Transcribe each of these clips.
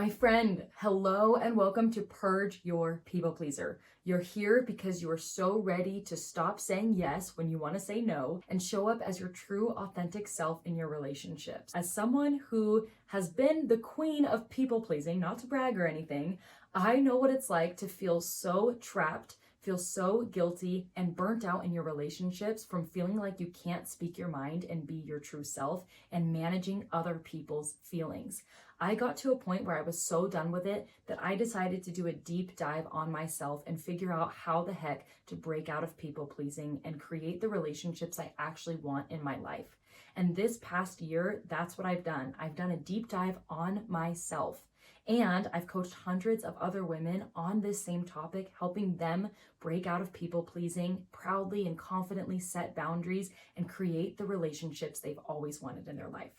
My friend, hello and welcome to Purge Your People Pleaser. You're here because you are so ready to stop saying yes when you want to say no and show up as your true, authentic self in your relationships. As someone who has been the queen of people pleasing, not to brag or anything, I know what it's like to feel so trapped, feel so guilty and burnt out in your relationships from feeling like you can't speak your mind and be your true self and managing other people's feelings. I got to a point where I was so done with it that I decided to do a deep dive on myself and figure out how the heck to break out of people pleasing and create the relationships I actually want in my life. And this past year, that's what I've done. I've done a deep dive on myself. And I've coached hundreds of other women on this same topic, helping them break out of people pleasing, proudly and confidently set boundaries, and create the relationships they've always wanted in their life.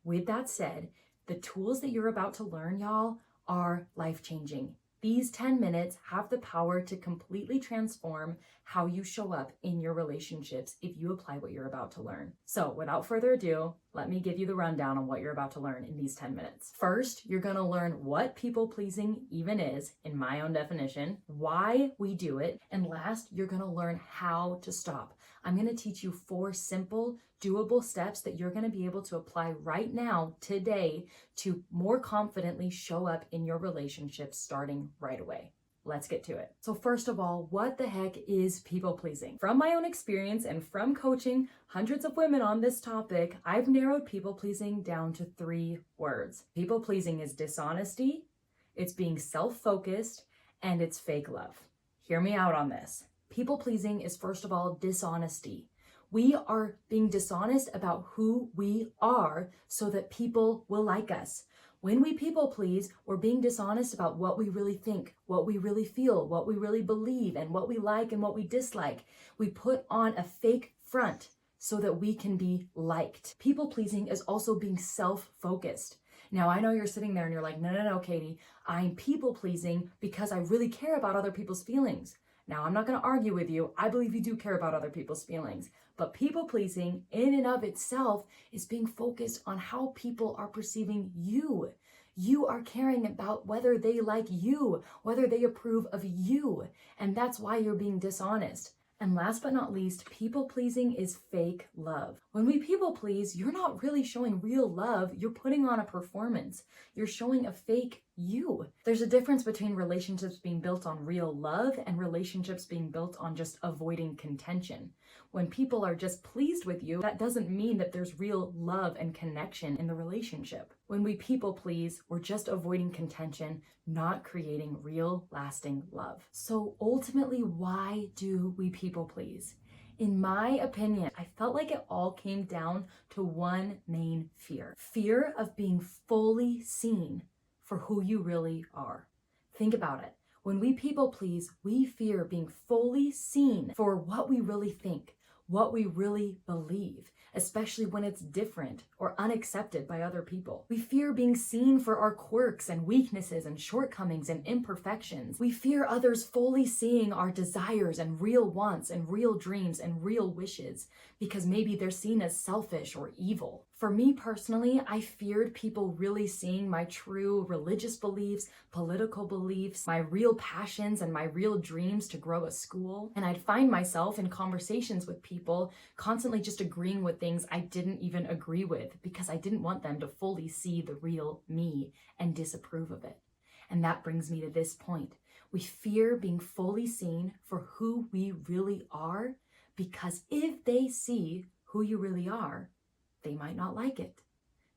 With that said, the tools that you're about to learn, y'all, are life-changing. These 10 minutes have the power to completely transform how you show up in your relationships if you apply what you're about to learn. So without further ado, let me give you the rundown on what you're about to learn in these 10 minutes. First, you're gonna learn what people pleasing even is, in my own definition, why we do it, and last, you're gonna learn how to stop. I'm gonna teach you 4 simple, doable steps that you're gonna be able to apply right now, today, to more confidently show up in your relationships starting right away. Let's get to it. So first of all, what the heck is people pleasing? From my own experience and from coaching hundreds of women on this topic, I've narrowed people pleasing down to 3 words. People pleasing is dishonesty, it's being self-focused, and it's fake love. Hear me out on this. People pleasing is first of all dishonesty. We are being dishonest about who we are so that people will like us. When we people please, we're being dishonest about what we really think, what we really feel, what we really believe, and what we like and what we dislike. We put on a fake front so that we can be liked. People pleasing is also being self-focused. Now, I know you're sitting there and you're like, no, Katie, I'm people pleasing because I really care about other people's feelings. Now, I'm not going to argue with you. I believe you do care about other people's feelings. But people pleasing in and of itself is being focused on how people are perceiving you. You are caring about whether they like you, whether they approve of you. And that's why you're being dishonest. And last but not least, people pleasing is fake love. When we people please, you're not really showing real love. You're putting on a performance. You're showing a fake you. There's a difference between relationships being built on real love and relationships being built on just avoiding contention. When people are just pleased with you, that doesn't mean that there's real love and connection in the relationship. When we people please, we're just avoiding contention, not creating real lasting love. So ultimately, why do we people please? In my opinion, I felt like it all came down to one main fear. Fear of being fully seen for who you really are. Think about it. When we people please, we fear being fully seen for what we really think, what we really believe, especially when it's different or unaccepted by other people. We fear being seen for our quirks and weaknesses and shortcomings and imperfections. We fear others fully seeing our desires and real wants and real dreams and real wishes because maybe they're seen as selfish or evil. For me personally, I feared people really seeing my true religious beliefs, political beliefs, my real passions and my real dreams to grow a school. And I'd find myself in conversations with people constantly just agreeing with things I didn't even agree with because I didn't want them to fully see the real me and disapprove of it. And that brings me to this point. We fear being fully seen for who we really are because if they see who you really are, they might not like it.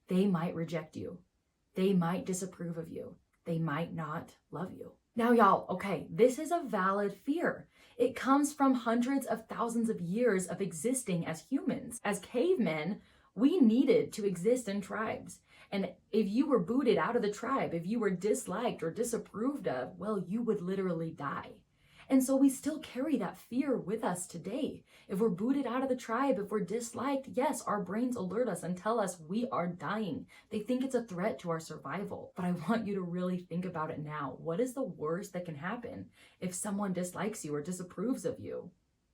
They might reject you. They might disapprove of you. They might not love you. Now, y'all, okay, this is a valid fear. It comes from hundreds of thousands of years of existing as humans. As cavemen, we needed to exist in tribes. And if you were booted out of the tribe, if you were disliked or disapproved of, well, you would literally die. And so we still carry that fear with us today. If we're booted out of the tribe, if we're disliked, yes, our brains alert us and tell us we are dying. They think it's a threat to our survival. But I want you to really think about it now. What is the worst that can happen if someone dislikes you or disapproves of you?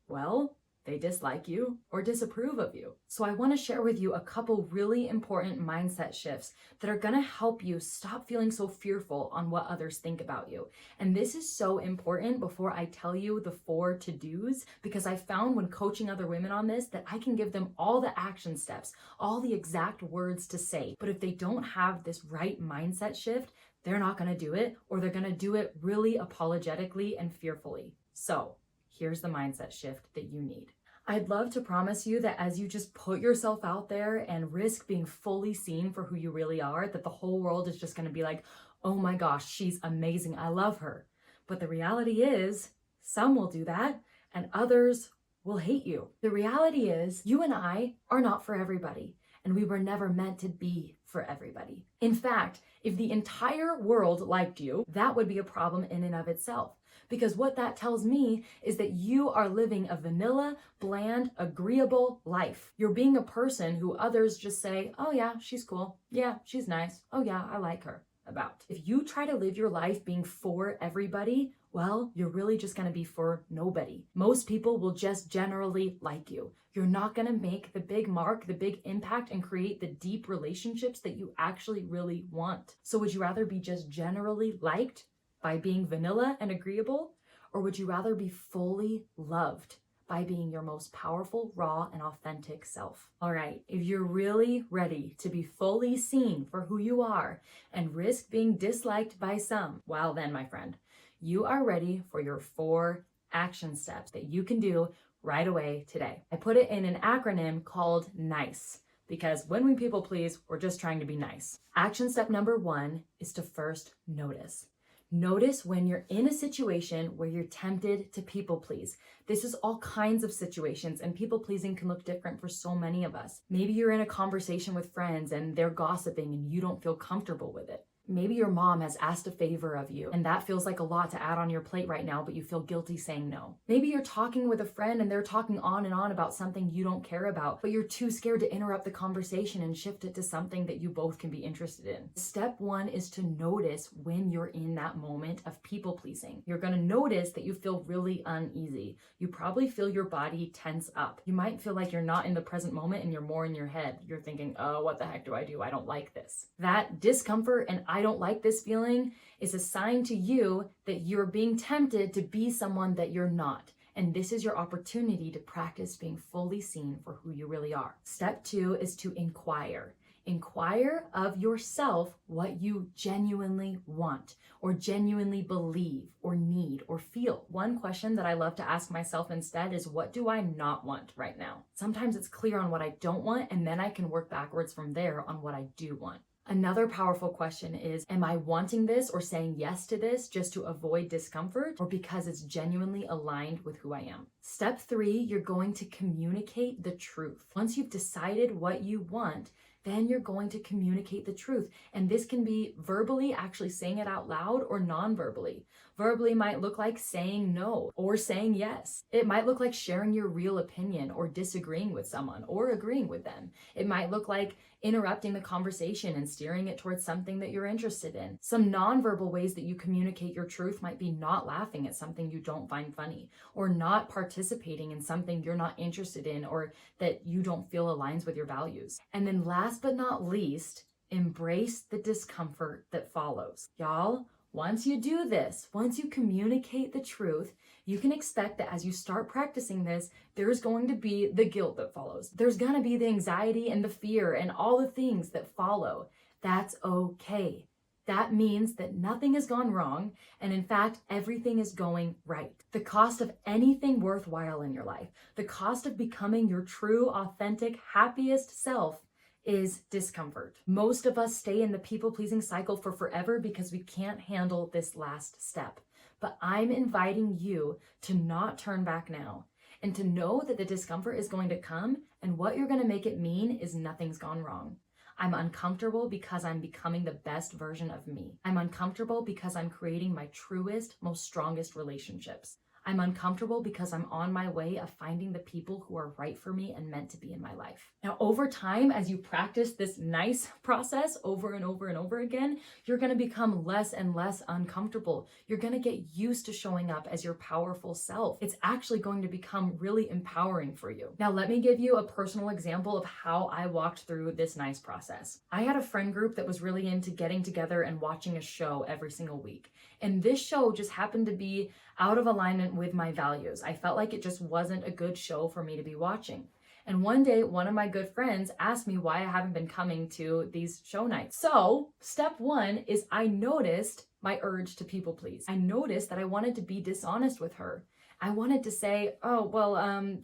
Well, they dislike you or disapprove of you. So I want to share with you a couple really important mindset shifts that are going to help you stop feeling so fearful on what others think about you. And this is so important before I tell you the 4 to-dos, because I found when coaching other women on this that I can give them all the action steps, all the exact words to say. But if they don't have this right mindset shift, they're not going to do it, or they're going to do it really apologetically and fearfully. So here's the mindset shift that you need. I'd love to promise you that as you just put yourself out there and risk being fully seen for who you really are, that the whole world is just going to be like, oh my gosh, she's amazing, I love her. But the reality is, some will do that and others will hate you. The reality is, you and I are not for everybody, and we were never meant to be for everybody. In fact, if the entire world liked you, that would be a problem in and of itself. Because what that tells me is that you are living a vanilla, bland, agreeable life. You're being a person who others just say, oh yeah, she's cool. Yeah, she's nice. Oh yeah, I like her. About. If you try to live your life being for everybody, well, you're really just going to be for nobody. Most people will just generally like you. You're not going to make the big mark, the big impact, and create the deep relationships that you actually really want. So would you rather be just generally liked by being vanilla and agreeable? Or would you rather be fully loved by being your most powerful, raw, and authentic self? All right, if you're really ready to be fully seen for who you are and risk being disliked by some, well then, my friend, you are ready for your 4 action steps that you can do right away today. I put it in an acronym called NICE, because when we people please, we're just trying to be nice. Action step number 1 is to first notice. Notice when you're in a situation where you're tempted to people please. This is all kinds of situations, and people pleasing can look different for so many of us. Maybe you're in a conversation with friends and they're gossiping and you don't feel comfortable with it. Maybe your mom has asked a favor of you and that feels like a lot to add on your plate right now, but you feel guilty saying no. Maybe you're talking with a friend and they're talking on and on about something you don't care about, but you're too scared to interrupt the conversation and shift it to something that you both can be interested in. Step 1 is to notice when you're in that moment of people pleasing. You're going to notice that you feel really uneasy. You probably feel your body tense up. You might feel like you're not in the present moment and you're more in your head. You're thinking, oh, what the heck do? I don't like this. That discomfort and I don't like this feeling is a sign to you that you're being tempted to be someone that you're not. And this is your opportunity to practice being fully seen for who you really are. Step 2 is to inquire. Inquire of yourself what you genuinely want or genuinely believe or need or feel. One question that I love to ask myself instead is, what do I not want right now? Sometimes it's clear on what I don't want, and then I can work backwards from there on what I do want. Another powerful question is, am I wanting this or saying yes to this just to avoid discomfort, or because it's genuinely aligned with who I am? Step 3, you're going to communicate the truth. Once you've decided what you want, then you're going to communicate the truth. And this can be verbally, actually saying it out loud, or non-verbally. Verbally might look like saying no or saying yes. It might look like sharing your real opinion or disagreeing with someone or agreeing with them. It might look like interrupting the conversation and steering it towards something that you're interested in. Some non-verbal ways that you communicate your truth might be not laughing at something you don't find funny, or not participating in something you're not interested in or that you don't feel aligns with your values. And then last but not least, embrace the discomfort that follows. Y'all, once you do this, once you communicate the truth, you can expect that as you start practicing this, there's going to be the guilt that follows. There's going to be the anxiety and the fear and all the things that follow. That's okay. That means that nothing has gone wrong, and in fact, everything is going right. The cost of anything worthwhile in your life, the cost of becoming your true, authentic, happiest self, is discomfort. Most of us stay in the people-pleasing cycle for forever because we can't handle this last step. But I'm inviting you to not turn back now, and to know that the discomfort is going to come, and what you're going to make it mean is nothing's gone wrong. I'm uncomfortable because I'm becoming the best version of me. I'm uncomfortable because I'm creating my truest, most strongest relationships. I'm uncomfortable because I'm on my way of finding the people who are right for me and meant to be in my life. Now, over time, as you practice this nice process over and over and over again, you're going to become less and less uncomfortable. You're going to get used to showing up as your powerful self. It's actually going to become really empowering for you. Now, let me give you a personal example of how I walked through this nice process. I had a friend group that was really into getting together and watching a show every single week. And this show just happened to be out of alignment with my values. I felt like it just wasn't a good show for me to be watching. And one day, one of my good friends asked me why I haven't been coming to these show nights. So, step one is I noticed my urge to people please. I noticed that I wanted to be dishonest with her. I wanted to say, oh, well,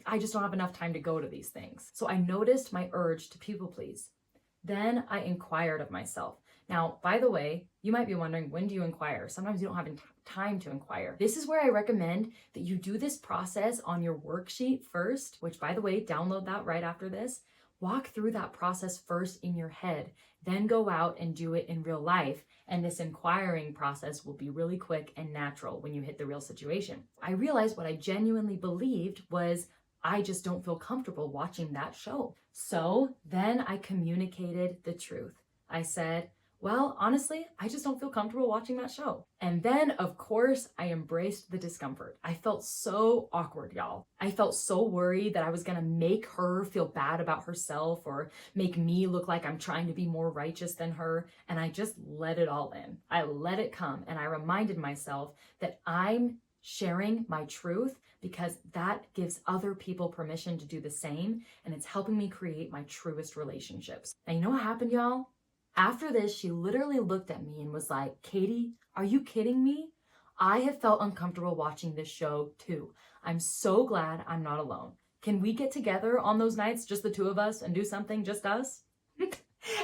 I just don't have enough time to go to these things. So I noticed my urge to people please. Then I inquired of myself. Now, by the way, you might be wondering, when do you inquire? Sometimes you don't have time to inquire. This is where I recommend that you do this process on your worksheet first, which, by the way, download that right after this. Walk through that process first in your head, then go out and do it in real life. And this inquiring process will be really quick and natural when you hit the real situation. I realized what I genuinely believed was I just don't feel comfortable watching that show. So then I communicated the truth. I said, well, honestly, I just don't feel comfortable watching that show. And then, of course, I embraced the discomfort. I felt so awkward, y'all. I felt so worried that I was gonna make her feel bad about herself or make me look like I'm trying to be more righteous than her. And I just let it all in. I let it come. And I reminded myself that I'm sharing my truth because that gives other people permission to do the same. And it's helping me create my truest relationships. Now, you know what happened, y'all? After this, she literally looked at me and was like, Katie, are you kidding me? I have felt uncomfortable watching this show too. I'm so glad I'm not alone. Can we get together on those nights, just the two of us, and do something just us?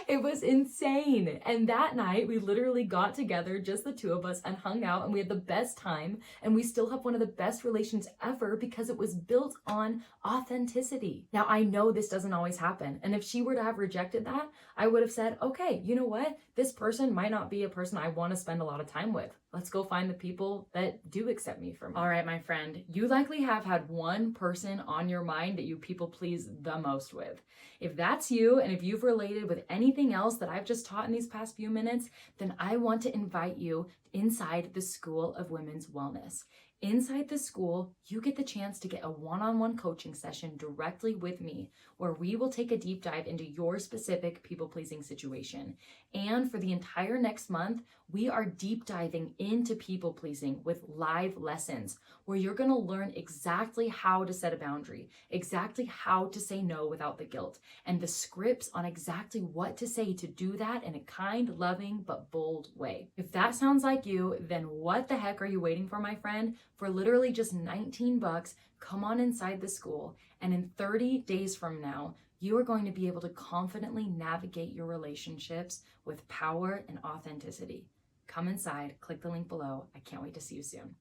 It was insane. And that night, we literally got together, just the two of us, and hung out, and we had the best time. And we still have one of the best relations ever because it was built on authenticity. Now, I know this doesn't always happen. And if she were to have rejected that, I would have said, okay, you know what? This person might not be a person I want to spend a lot of time with. Let's go find the people that do accept me for me. All right, my friend, you likely have had one person on your mind that you people please the most with. If that's you, and if you've related with anything else that I've just taught in these past few minutes, then I want to invite you inside the School of Women's Wellness. Inside the school, you get the chance to get a one-on-one coaching session directly with me, where we will take a deep dive into your specific people-pleasing situation. And for the entire next month, we are deep diving into people-pleasing with live lessons, where you're going to learn exactly how to set a boundary, exactly how to say no without the guilt, and the scripts on exactly what to say to do that in a kind, loving, but bold way. If that sounds like you, then what the heck are you waiting for, my friend? For literally just $19, come on inside the school, and in 30 days from now, you are going to be able to confidently navigate your relationships with power and authenticity. Come inside, click the link below. I can't wait to see you soon.